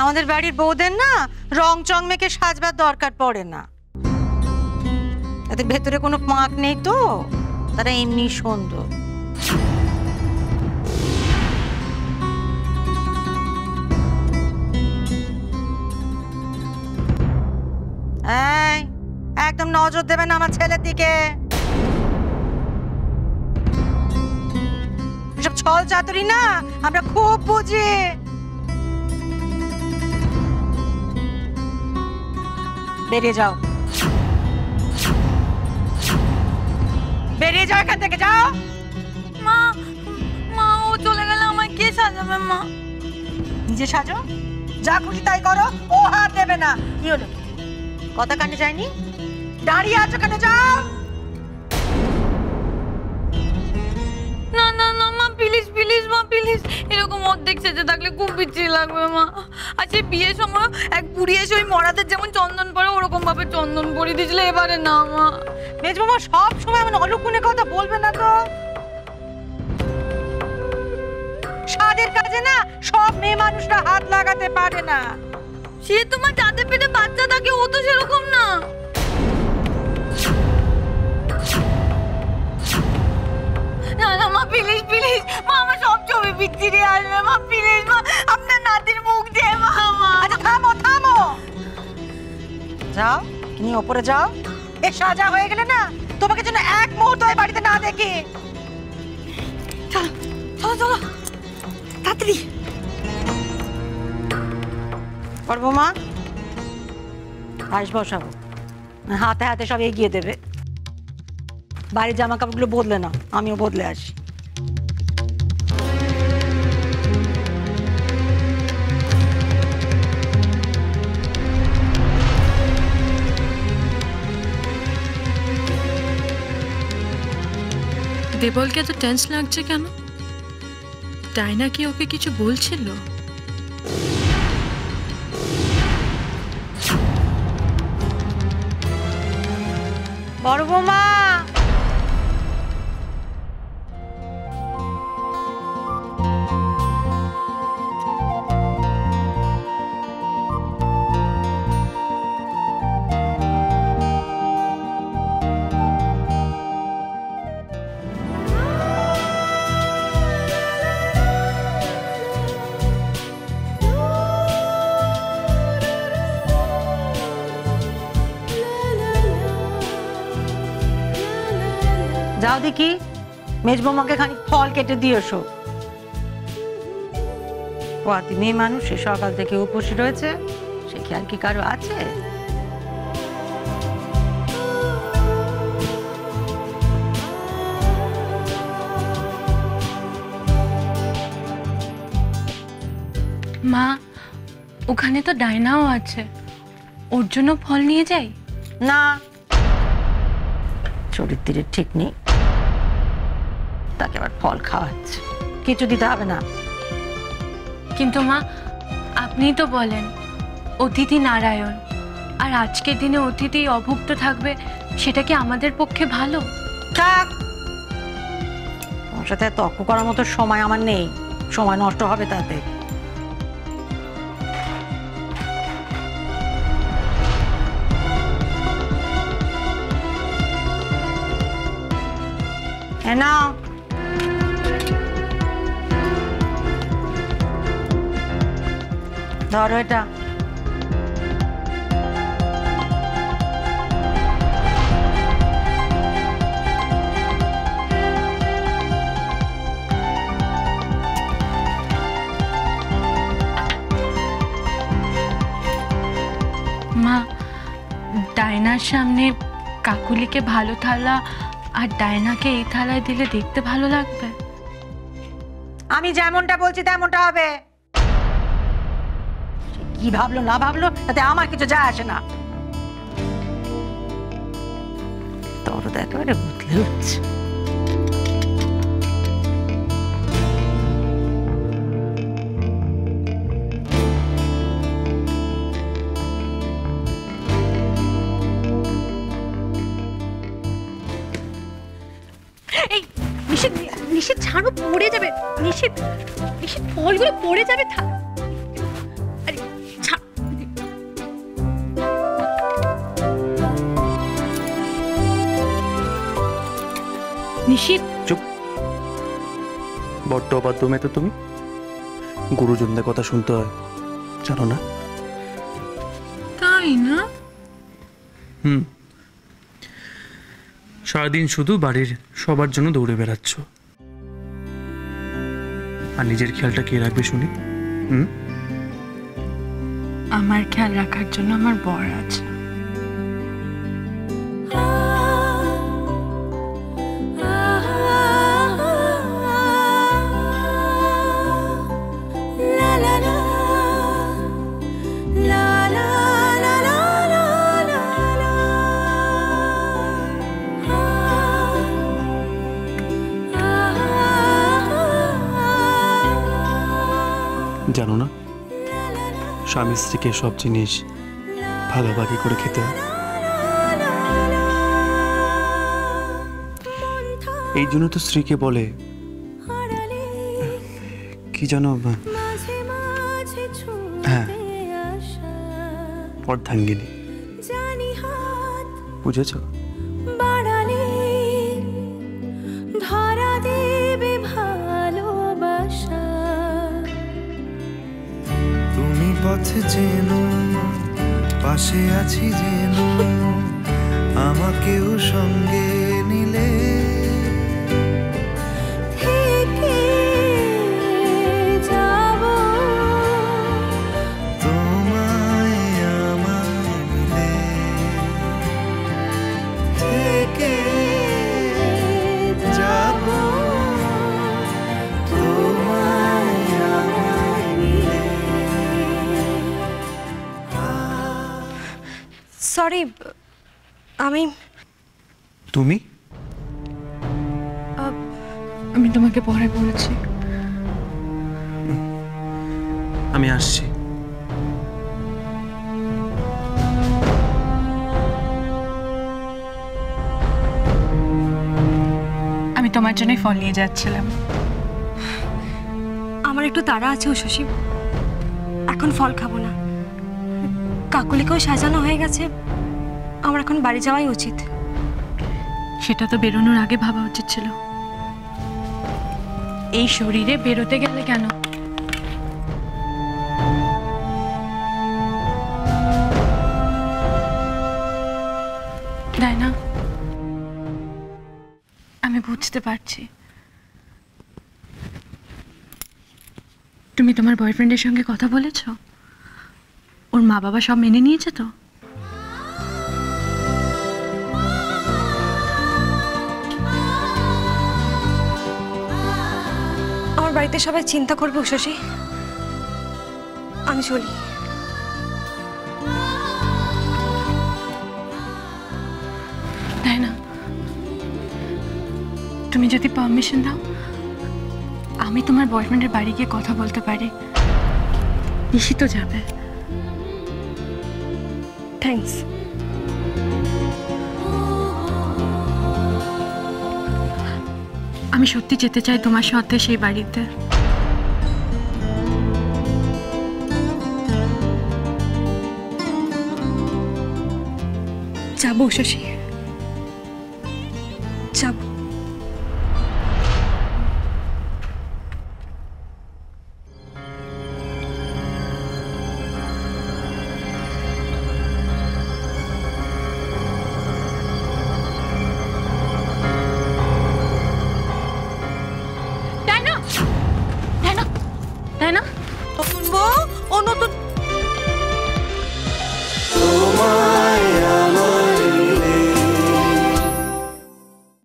আমাদের বাড়ির বউদের না রং চং মেখে সাজবার দরকার পড়ে না। তাদের ভেতরে কোনো পাঁক নেই তো, তারা এমনি সুন্দর। এই, একদম নজর দেবেন আমার ছেলের দিকে। সব ছল চাতুরি না আমরা খুব বুঝি। বেরিয়ে যাও, বেরিয়ে যাও এখান থেকে, যাও। মা মা ও চলে গেলে আমায় কে সাজাবে মা? নিজে সাজো, যা খুশি তাই করো, ও হাত দেবে না। কি হলো, কথা কানে যায়নি? দাঁড়িয়ে আছো কেন, যাও। না না না মা, প্লিজ প্লিজ মা, প্লিজ। এরকম অর্ধেক সেজে থাকলে খুব বিচ্ছিরি লাগবে মা। আর সেই বিয়ের সময় এক বুড়ি এসে ওই মরাদের যেমন চন্দন পরে ওরকম ভাবে চন্দন পরিয়ে দিয়েছিল, এবারে না মা। মেজবাবা সব সময় এমন অলুকুনে কথা বলবে না তো। সাদের কাজে না সব মেয়ে মানুষরা হাত লাগাতে পারে না। সে তোমার যাদের পেটে বাচ্চা থাকে ও তো সেরকম না। না না মা, প্লিজ প্লিজ মা, আমার সব ছবি বিচ্ছিরি আসবে মা, প্লিজ মা, আপনার নাতির মুখ দিয়ে মা। আচ্ছা থামো থামো, যাও নিয়ে ওপরে যাও। এ সাজা হয়ে গেলে না তোমাকে যেন এক মুহূর্ত এই বাড়িতে না দেখি। চলো চলো চলো তাড়াতাড়ি। করবো মা, আইস বসাবো, হাতে হাতে সব এগিয়ে দেবে। বাড়ির জামা কাপড়গুলো বদলে না, আমিও বদলে আসি। দেবলকে এত টেন্স লাগছে কেন? ডাইনা কি ওকে কিছু বলছিল? বড় বৌমা, যাও দেখি মেজবৌমাকে খানিক ফল কেটে দিয়ে এসো। পাতি মেয়ে মানুষ, সে সকাল থেকে উপসী রয়েছে, সে খেয়াল কি কারো আছে? মা, ওখানে তো ডাইনাও আছে, ওর জন্য ফল নিয়ে যাই? না, চরিত্রের ঠিক নেই, তাকে আবার ফল খাওয়াচ্ছে, কিছু দিতে হবে না। কিন্তু মা, আপনিই তো বলেন অতিথি নারায়ণ, আর আজকের দিনে অতিথি অভুক্ত থাকবে, সেটা কি আমাদের পক্ষে ভালো? থাক, তোমার সাথে তর্ক করার মতো সময় আমার নেই, সময় নষ্ট হবে তাতে। নাও, ধরো এটা। মা, ডাইনার সামনে কাকুলিকে ভালো থালা আর ডাইনাকে এই থালায় দিলে দেখতে ভালো লাগবে? আমি যেমনটা বলছি তেমনটা হবে। কি ভাবলো না ভাবলো তাতে আমার কিছু যায় আসে না। তোর তো একেবারে বদলে উঠছে। এই নিষেধ নিষেধ ছাড়ো, পড়ে যাবে। নিষেধ নিষেধ ফলগুলো পড়ে যাবে। আরে নিশিত, চুপ। বড্ড অবাধ্য মেয়ে তো তুমি। গুরুজনদের কথা শুনতে হয়, জানো না? তাই না? সারাদিন শুধু বাড়ির সবার জন্য দৌড়ে বেড়াচ্ছ, আর নিজের খেয়ালটা কে রাখবে শুনি? আমার খেয়াল রাখার জন্য আমার বর আছে। জানো না, স্বামী স্ত্রীকে সব জিনিস ভাগাভাগি করে খেতে হয়। এই জন্য তো স্ত্রীকে বলে কি জানো, হ্যাঁ, অর্ধাঙ্গিনী। বুঝেছ? তুমি পথে চেনো, পাশে আছি যেন, আমাকেও সঙ্গে নিলে থেকে যাব, তোমায় আমায় মিলে থেকে যাব, তোমায় আমায় মিলে। সরি, তুমি? আমি তোমাকে পরে বলেছি। আমি আসছি। আমি তোমার জন্যই ফল নিয়ে যাচ্ছিলাম। আমার একটু তাড়া আছে শশী, এখন ফল খাবো না। কাকুলিকেও সাজানো হয়ে গেছে, আমার এখন বাড়ি যাওয়াই উচিত। সেটা তো বেরোনোর আগে ভাবা উচিত ছিল। এই শরীরে বেরোতে গেলে কেন? তাই না? আমি বুঝতে পারছি। তুমি তোমার বয়ফ্রেন্ডের সঙ্গে কথা বলেছো? ওর মা বাবা সব মেনে নিয়েছে তো? আমার বাড়িতে সবাই চিন্তা করবে শশী, আমি চলি। তাই না? তুমি যদি পারমিশন দাও, আমি তোমার বয়ফ্রেন্ডের বাড়ি গিয়ে কথা বলতে পারি। নিশি তো যাবে। থ্যাঙ্কস। আমি সত্যি যেতে চাই তোমার সাথে সেই বাড়িতে। যাবো শশী।